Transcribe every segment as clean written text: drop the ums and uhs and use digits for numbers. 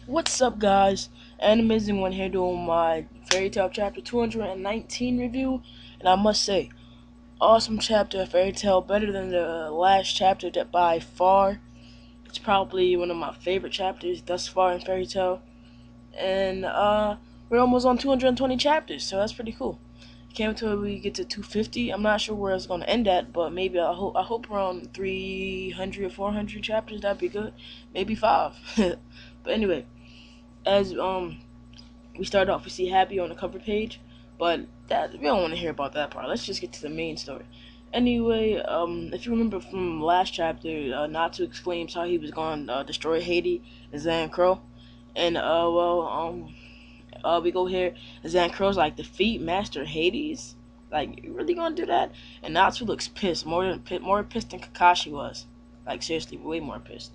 What's up, guys? An amazing one here doing my Fairy Tale chapter 219 review, and I must say, awesome chapter of Fairy Tale, better than the last chapter that by far. It's probably one of my favorite chapters thus far in Fairy Tale, and we're almost on 220 chapters, so that's pretty cool. Can't wait till we get to 250. I'm not sure where it's gonna end at, but maybe I hope around 300 or 400 chapters. That'd be good. Maybe five. But anyway, as we start off, we see Happy on the cover page, but that we don't want to hear about that part. Let's just get to the main story. Anyway, if you remember from last chapter, Natsu exclaims how he was going to destroy Haiti and Zan Crow, and we go here. Zan Crow's like, defeat Master Hades. Like, you really gonna do that? And Natsu looks pissed, more pissed than Kakashi was. Like, seriously, way more pissed.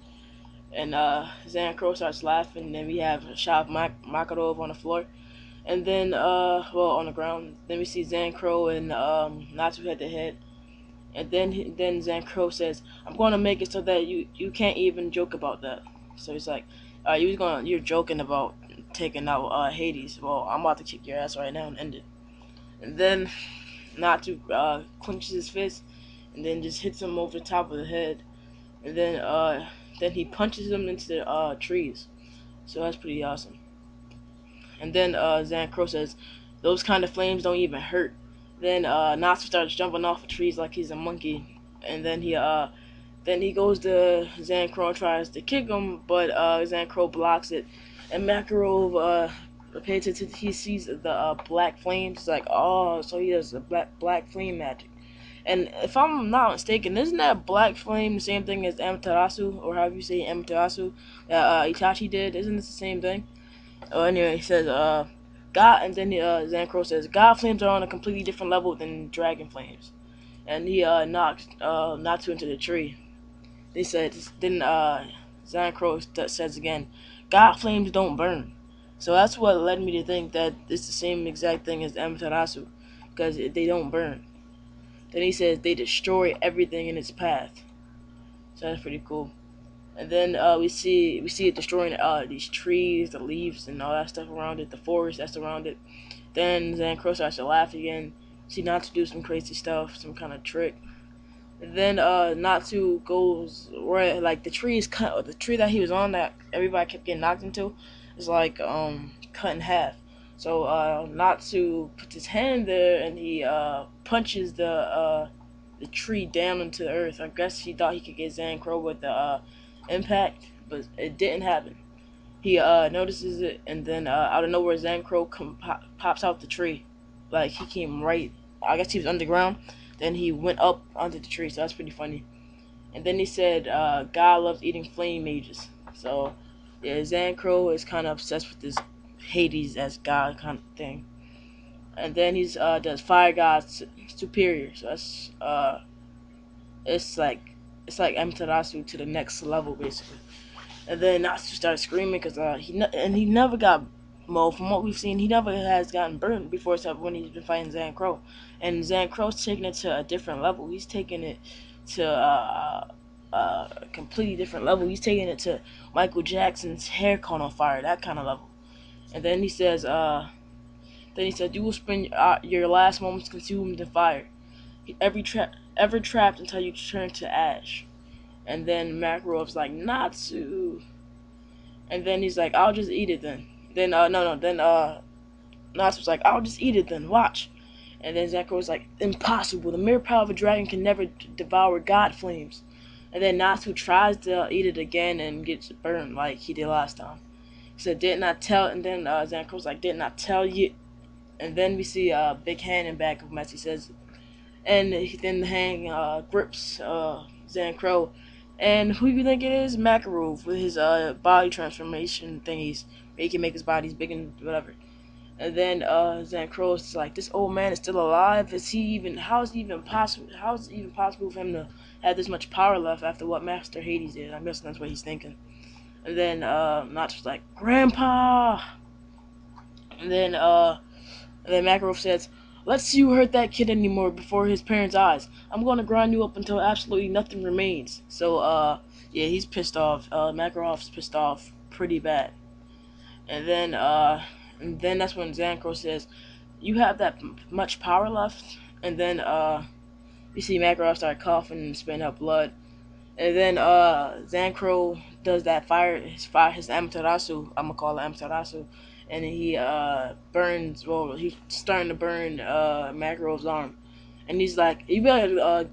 And Zan Crow starts laughing. And then we have a shot of Makarov on the floor, and then on the ground. Then we see Zan Crow and Natsu head to head. And then Zan Crow says, "I'm going to make it so that you can't even joke about that." So he's like, you're joking about taking out Hades. Well, I'm about to kick your ass right now and end it." And then Natsu clenches his fist and then just hits him over the top of the head. And then he punches him into the trees. So that's pretty awesome. And then Zan Crow says, "Those kind of flames don't even hurt." Then Natsu starts jumping off of trees like he's a monkey. And then he goes to Zan Crow and tries to kick him, but Zan Crow blocks it. And Makarov pays attention. He sees the black flames. He's like, "Oh, so he does the black flame magic." And if I'm not mistaken, isn't that black flame the same thing as Amaterasu, or however you say Amaterasu, that Itachi did? Isn't it the same thing? Oh, anyway, he says, God, and then Zan Crow says, "God flames are on a completely different level than dragon flames." And he knocks Natsu into the tree. They said, then Zan Crow says again, "God flames don't burn." So that's what led me to think that it's the same exact thing as Amaterasu, because they don't burn. Then he says they destroy everything in its path. So that's pretty cool. And then we see it destroying these trees, the leaves, and all that stuff around it, the forest that's around it. Then Zan Crow starts to laugh again. See Natsu do some crazy stuff, some kind of trick. And then Natsu goes where like the tree is cut. The tree that he was on that everybody kept getting knocked into is like cut in half. So Natsu puts his hand there and he punches the tree down into the earth. I guess he thought he could get Zan Crow with the impact, but it didn't happen. He notices it, and then out of nowhere, Zan Crow pops out the tree. Like, he came right, I guess he was underground, then he went up onto the tree, so that's pretty funny. And then he said, God loves eating flame mages. So, yeah, Zan Crow is kind of obsessed with this Hades as God kind of thing. And then he's does Fire God Superior, so that's, it's like, it's like Amaterasu to the next level, basically. And then Natsu started screaming because he never got Mo. From what we've seen, he never has gotten burned before, except when he's been fighting Zan Crow. And Zan Crow's taking it to a different level. He's taking it to a completely different level. He's taking it to Michael Jackson's hair caught on fire, that kind of level. And then he says, "You will spend your last moments consumed in fire, ever trapped until you turn to ash." And then Makarov's like, "Natsu." And then he's like, "I'll just eat it then." Then no, then Natsu's like, "I'll just eat it then. Watch." And then Zeko's like, "Impossible. The mere power of a dragon can never devour god flames." And then Natsu tries to eat it again and gets burned like he did last time. He said, "Didn't I tell?" And then Zeko's like, "Didn't I tell you?" And then we see a big hand in back of him as he says, and then the hand grips Zan Crow. And who you think it is? Makarov with his body transformation thingies. Where he can make his bodies big and whatever. And then Zan Crow is like, "This old man is still alive? Is he even? How is it even possible? How is it even possible for him to have this much power left after what Master Hades did?" I'm guessing that's what he's thinking. And then Natsu's like, "Grandpa!" And then Makarov says, "Let's see who hurt that kid anymore before his parents' eyes. I'm gonna grind you up until absolutely nothing remains." So yeah, he's pissed off. Makarov's pissed off pretty bad. and then that's when Zancro says, "You have that much power left?" And then you see Makarov start coughing and spitting out blood. And then Zancro does that his Amaterasu, I'm gonna call it Amaterasu, and he burns, well, he's starting to burn Makarov's arm. And he's like, "You better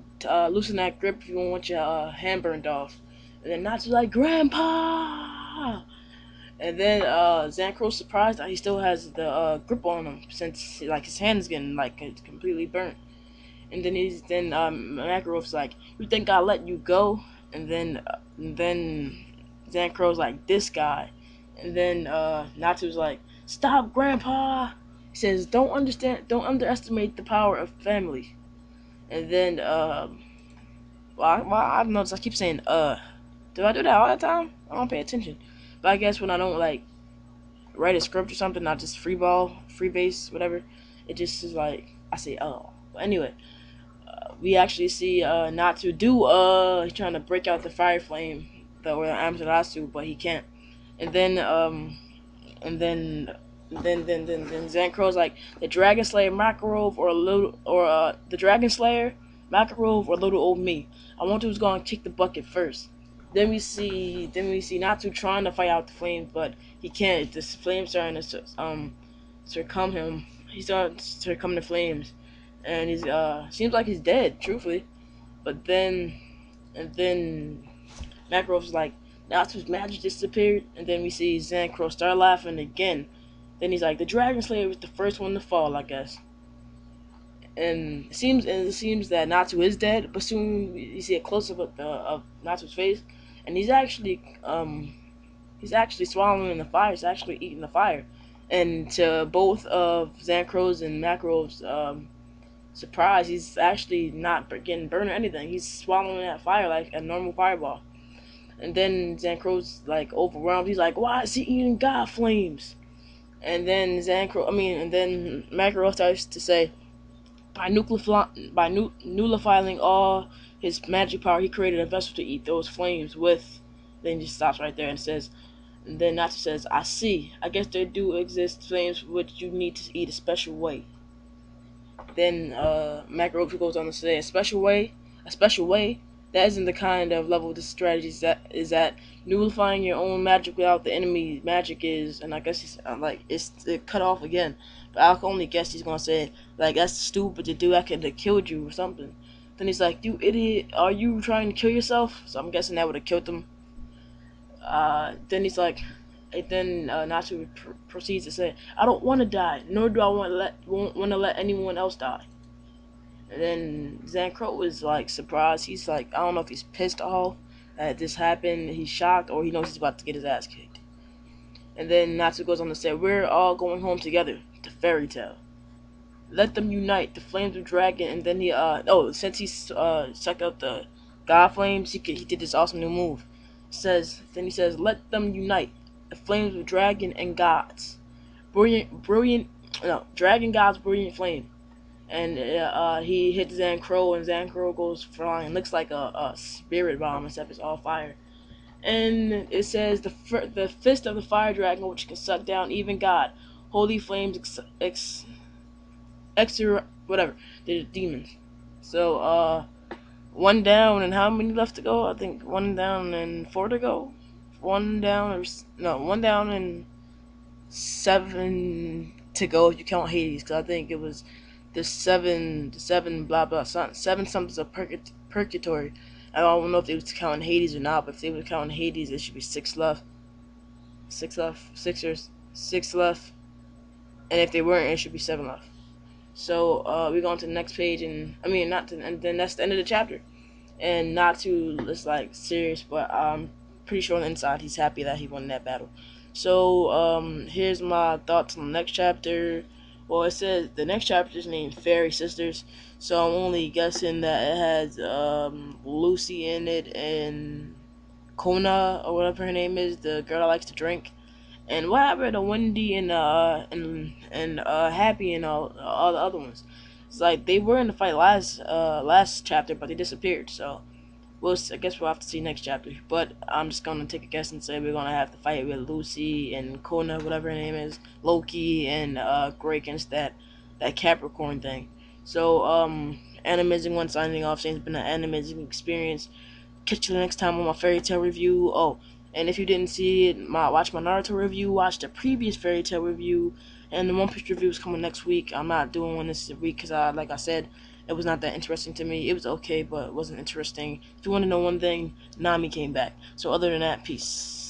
loosen that grip if you don't want your hand burned off." And then Natsu's like, "Grandpa!" And then Zancro's surprised that he still has the grip on him, since like his hand's getting like completely burnt. And then Makarov's like, "You think I'll let you go?" And then Zancro's like, "This guy." And then Natsu's like, "Stop, Grandpa." He says, don't underestimate the power of family." And then I don't know, I keep saying do I do that all the time? I don't pay attention. But I guess when I don't like write a script or something, not just free ball, free base, whatever, it just is like I say oh. But anyway, we actually see Natsu do he's trying to break out the fire flame, or the Amaterasu, but he can't. And then then Zancro's like, the Dragon Slayer Makarov or the Dragon Slayer Makarov or little old me. I wonder who's gonna kick the bucket first. Then we see Natsu trying to fight out the flames, but he can't. This flame starting to circum him. He's starting to circum the flames, and he's seems like he's dead, truthfully. But then Makarov's like, Natsu's magic disappeared, and then we see Zancro start laughing again. Then he's like, the Dragon Slayer was the first one to fall, I guess. And it seems that Natsu is dead, but soon you see a close up of Natsu's face, and he's actually swallowing the fire. He's actually eating the fire, and to both of Zancro's and Makarov's surprise, he's actually not getting burned or anything. He's swallowing that fire like a normal fireball. And then Zancro's like overwhelmed. He's like, "Why is he eating God flames?" And then Makarov starts to say, nullifying all his magic power, he created a vessel to eat those flames with. Then he just stops right there and says, and then Natsu says, "I see. I guess there do exist flames which you need to eat a special way." Then Makarov goes on to say, a special way. That isn't the kind of level of this strategy is that nullifying your own magic without the enemy magic is. And I guess he's like it cut off again. But I can only guess he's gonna say like, that's stupid to do. I could have killed you or something. Then he's like, "You idiot! Are you trying to kill yourself?" So I'm guessing that would have killed him. Then he's like, and then Natsu proceeds to say, "I don't want to die, nor do I want to let anyone else die." And then Zancro is like surprised. He's like, I don't know if he's pissed off that this happened. He's shocked, or he knows he's about to get his ass kicked. And then Natsu goes on to say, "We're all going home together to Fairy Tale. Let them unite, the flames of dragon." And then since he sucked out the god flames, he did this awesome new move. He says, "Let them unite, the flames of dragon and gods, brilliant, no, dragon gods, brilliant flame." And he hits Zancro, and Zancro goes flying. Looks like a spirit bomb, except it's all fire. And it says, the fist of the fire dragon, which can suck down even God, holy flames, whatever, the demons. So one down, and how many left to go? I think one down and four to go. One down and seven to go if you count Hades, because I think it was the seven blah blah seven something's of purgatory. I don't know if they was counting Hades or not, but if they were counting Hades, it should be six left. Six left. And if they weren't, it should be seven left. So we go on to the next page, and and then that's the end of the chapter. And Natsu is like serious, but I'm pretty sure on the inside he's happy that he won that battle. So here's my thoughts on the next chapter. Well, it says the next chapter is named Fairy Sisters, so I'm only guessing that it has Lucy in it and Kona or whatever her name is, the girl that likes to drink. And what happened to Wendy and Happy and all the other ones? It's like they were in the fight last chapter, but they disappeared. So I guess we'll have to see next chapter. But I'm just gonna take a guess and say we're gonna have to fight with Lucy and Kona, whatever her name is, Loki and Gray against that Capricorn thing. So animizing one signing off, saying it's been an animizing experience. Catch you next time on my fairy tale review. Oh, and if you didn't see it, watch my Naruto review, watch the previous fairy tale review, and the One Piece review is coming next week. I'm not doing one this week because, like I said, it was not that interesting to me. It was okay, but it wasn't interesting. If you want to know one thing, Nami came back. So other than that, peace.